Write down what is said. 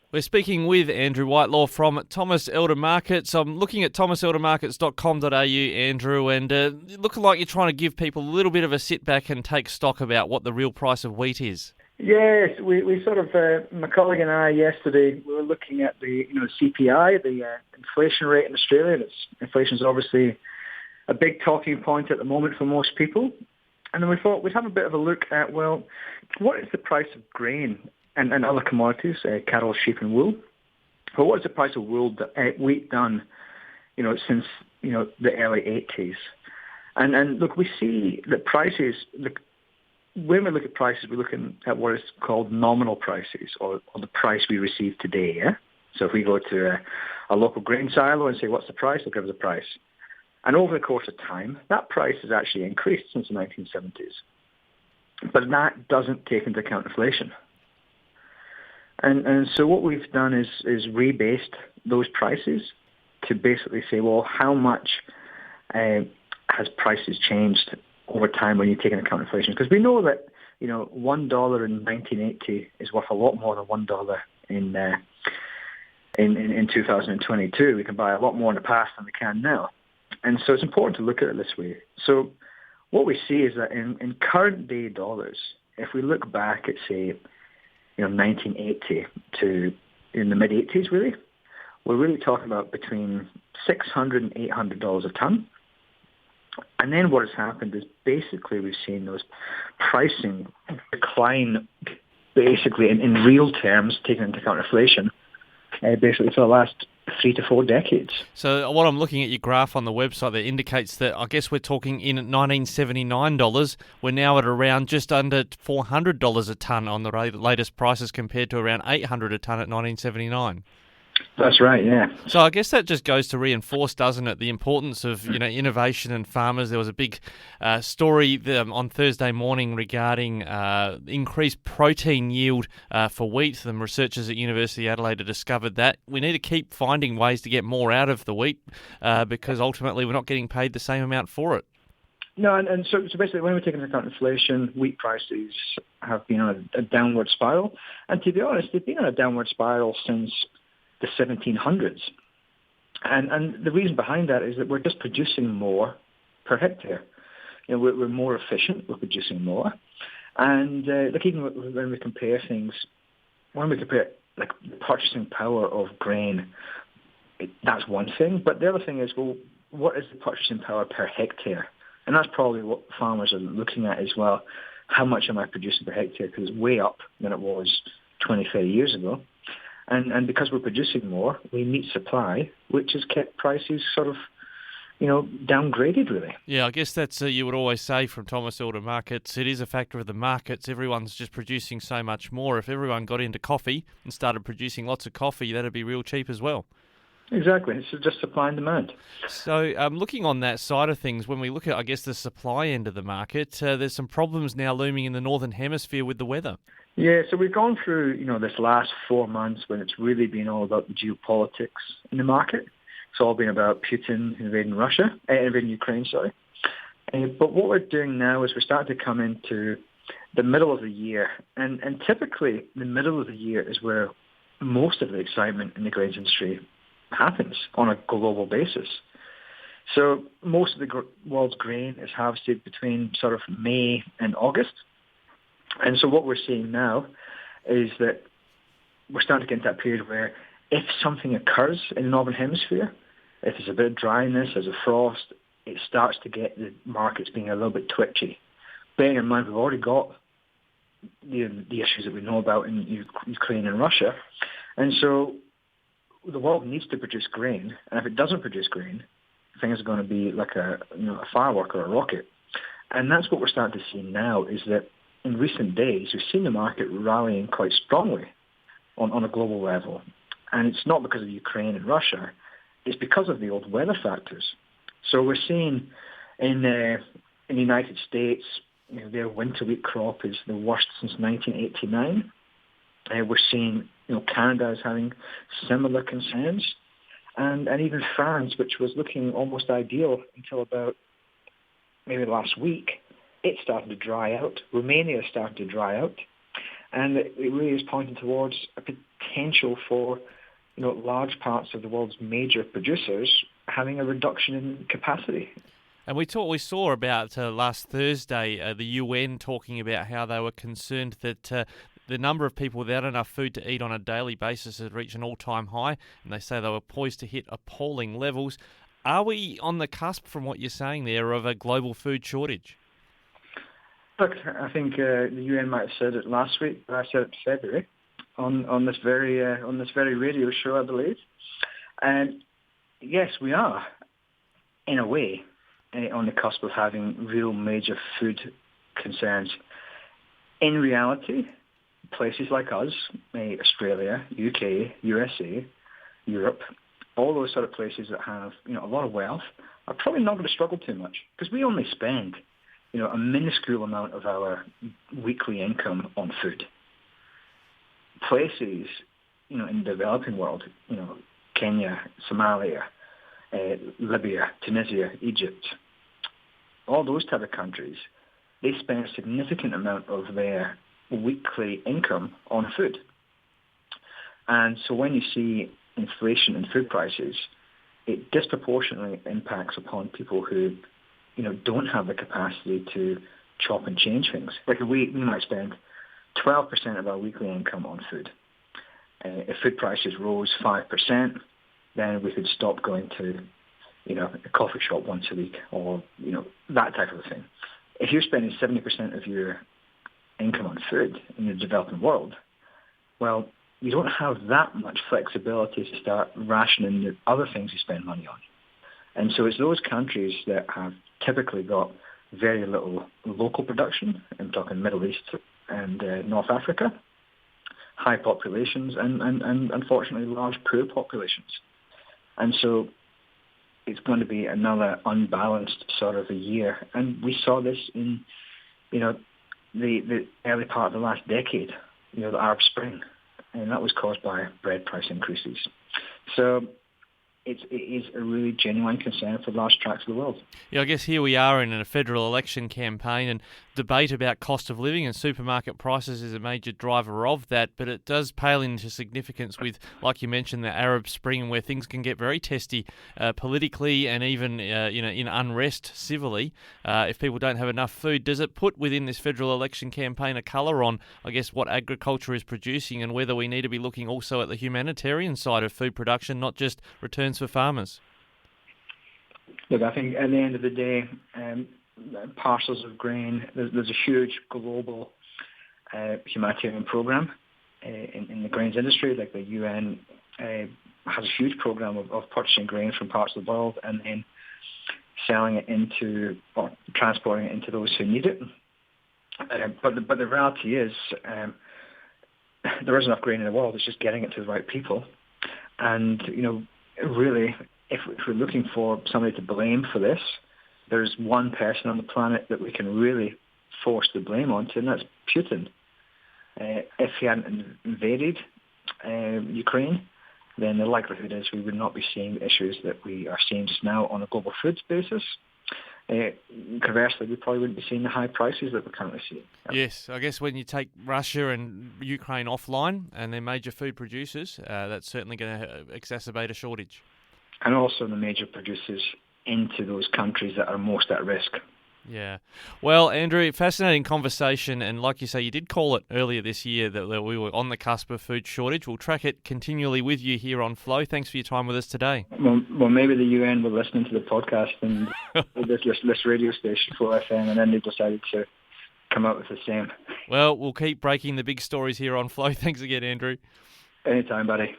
We're speaking with Andrew Whitelaw from Thomas Elder Markets. I'm looking at thomaseldermarkets.com.au, Andrew, and looking like you're trying to give people a little bit of a sit back and take stock about what the real price of wheat is. Yes, we sort of, my colleague and I yesterday, we were looking at the CPI, the inflation rate in Australia. And inflation is obviously a big talking point at the moment for most people. And then we thought we'd have a bit of a look at, well, what is the price of grain and other commodities, cattle, sheep and wool? But what is the price of wheat done, since, the early 80s? And look, we see that prices, when we look at prices, we're looking at what is called nominal prices, or the price we receive today, yeah? So if we go to a local grain silo and say, what's the price? They'll give us a price. And over the course of time, that price has actually increased since the 1970s. But that doesn't take into account inflation. And so what we've done is rebased those prices to basically say, well, how much has prices changed over time when you take into account inflation? Because we know that, $1 in 1980 is worth a lot more than $1 in 2022. We can buy a lot more in the past than we can now. And so it's important to look at it this way. So what we see is that in current day dollars, if we look back at, say, 1980 to in the mid-80s, really, we're really talking about between $600 and $800 a ton. And then what has happened is basically we've seen those pricing decline basically in real terms, taking into account inflation, basically for the last 3 to 4 decades. So what I'm looking at your graph on the website that indicates that I guess we're talking in $1979. We're now at around just under $400 a tonne on the latest prices compared to around $800 a tonne at 1979. That's right, yeah. So I guess that just goes to reinforce, doesn't it, the importance of innovation and farmers. There was a big story on Thursday morning regarding increased protein yield for wheat. Some researchers at University of Adelaide have discovered that we need to keep finding ways to get more out of the wheat because ultimately we're not getting paid the same amount for it. No, and so basically when we take into account inflation, wheat prices have been on a downward spiral. And to be honest, they've been on a downward spiral since the 1700s. And the reason behind that is that we're just producing more per hectare. We're more efficient, we're producing more. And even when we compare things, like the purchasing power of grain, that's one thing. But the other thing is, well, what is the purchasing power per hectare? And that's probably what farmers are looking at as well. How much am I producing per hectare? Because it's way up than it was 20, 30 years ago. And because we're producing more, we meet supply, which has kept prices sort of, downgraded, really. Yeah, I guess that's, you would always say from Thomas Elder Markets, it is a factor of the markets. Everyone's just producing so much more. If everyone got into coffee and started producing lots of coffee, that'd be real cheap as well. Exactly. It's just supply and demand. So looking on that side of things, when we look at, I guess, the supply end of the market, there's some problems now looming in the Northern Hemisphere with the weather. Yeah, so we've gone through, this last 4 months when it's really been all about the geopolitics in the market. It's all been about Putin invading Ukraine, sorry. But what we're doing now is we're starting to come into the middle of the year. And typically, the middle of the year is where most of the excitement in the grains industry happens on a global basis. So most of the world's grain is harvested between sort of May and August. And so what we're seeing now is that we're starting to get into that period where if something occurs in the Northern Hemisphere, if there's a bit of dryness, there's a frost, it starts to get the markets being a little bit twitchy. Bearing in mind we've already got the issues that we know about in Ukraine and Russia. And so the world needs to produce grain. And if it doesn't produce grain, things are going to be like a firework or a rocket. And that's what we're starting to see now is that in recent days, we've seen the market rallying quite strongly on a global level. And it's not because of Ukraine and Russia. It's because of the old weather factors. So we're seeing in the United States, their winter wheat crop is the worst since 1989. We're seeing, Canada is having similar concerns. And even France, which was looking almost ideal until about maybe last week, it's starting to dry out. Romania is starting to dry out. And it really is pointing towards a potential for large parts of the world's major producers having a reduction in capacity. And we saw about last Thursday the UN talking about how they were concerned that the number of people without enough food to eat on a daily basis has reached an all-time high, and they say they were poised to hit appalling levels. Are we on the cusp, from what you're saying there, of a global food shortage? Look, I think the UN might have said it last week, but I said it in February on this very radio show, I believe. And yes, we are, in a way, on the cusp of having real major food concerns. In reality, places like us, Australia, UK, USA, Europe, all those sort of places that have a lot of wealth are probably not going to struggle too much, because we only spend a minuscule amount of our weekly income on food. Places in the developing world, Kenya, Somalia, Libya, Tunisia, Egypt, all those type of countries, they spend a significant amount of their weekly income on food. And so when you see inflation in food prices, it disproportionately impacts upon people who, don't have the capacity to chop and change things. Like we might spend 12% of our weekly income on food. If food prices rose 5%, then we could stop going to, a coffee shop once a week, or, that type of thing. If you're spending 70% of your income on food in the developing world, well, you don't have that much flexibility to start rationing the other things you spend money on. And so it's those countries that have typically got very little local production. I'm talking Middle East and North Africa, high populations, and unfortunately large poor populations. And so it's going to be another unbalanced sort of a year. And we saw this in, the early part of the last decade, the Arab Spring, and that was caused by bread price increases. So it is a really genuine concern for large tracts of the world. Yeah, I guess here we are in a federal election campaign, and debate about cost of living and supermarket prices is a major driver of that, but it does pale into significance with, like you mentioned, the Arab Spring, where things can get very testy politically and even in unrest civilly if people don't have enough food. Does it put within this federal election campaign a colour on, I guess, what agriculture is producing, and whether we need to be looking also at the humanitarian side of food production, not just returns for farmers? Look, I think at the end of the day, parcels of grain, there's a huge global humanitarian program in the grains industry. Like the UN has a huge program of purchasing grain from parts of the world and then selling it into, or transporting it into those who need it. But the reality is there is enough grain in the world. It's just getting it to the right people. And, really, if we're looking for somebody to blame for this, there's one person on the planet that we can really force the blame onto, and that's Putin. If he hadn't invaded Ukraine, then the likelihood is we would not be seeing the issues that we are seeing just now on a global foods basis. Conversely, we probably wouldn't be seeing the high prices that we're currently seeing. Yes, I guess when you take Russia and Ukraine offline and they're major food producers, that's certainly going to exacerbate a shortage. And also the major producers into those countries that are most at risk. Yeah. Well, Andrew, fascinating conversation. And like you say, you did call it earlier this year that we were on the cusp of food shortage. We'll track it continually with you here on Flow. Thanks for your time with us today. Well, maybe the UN were listening to the podcast and this radio station, 4FM, and then they decided to come out with the same. Well, we'll keep breaking the big stories here on Flow. Thanks again, Andrew. Anytime, buddy.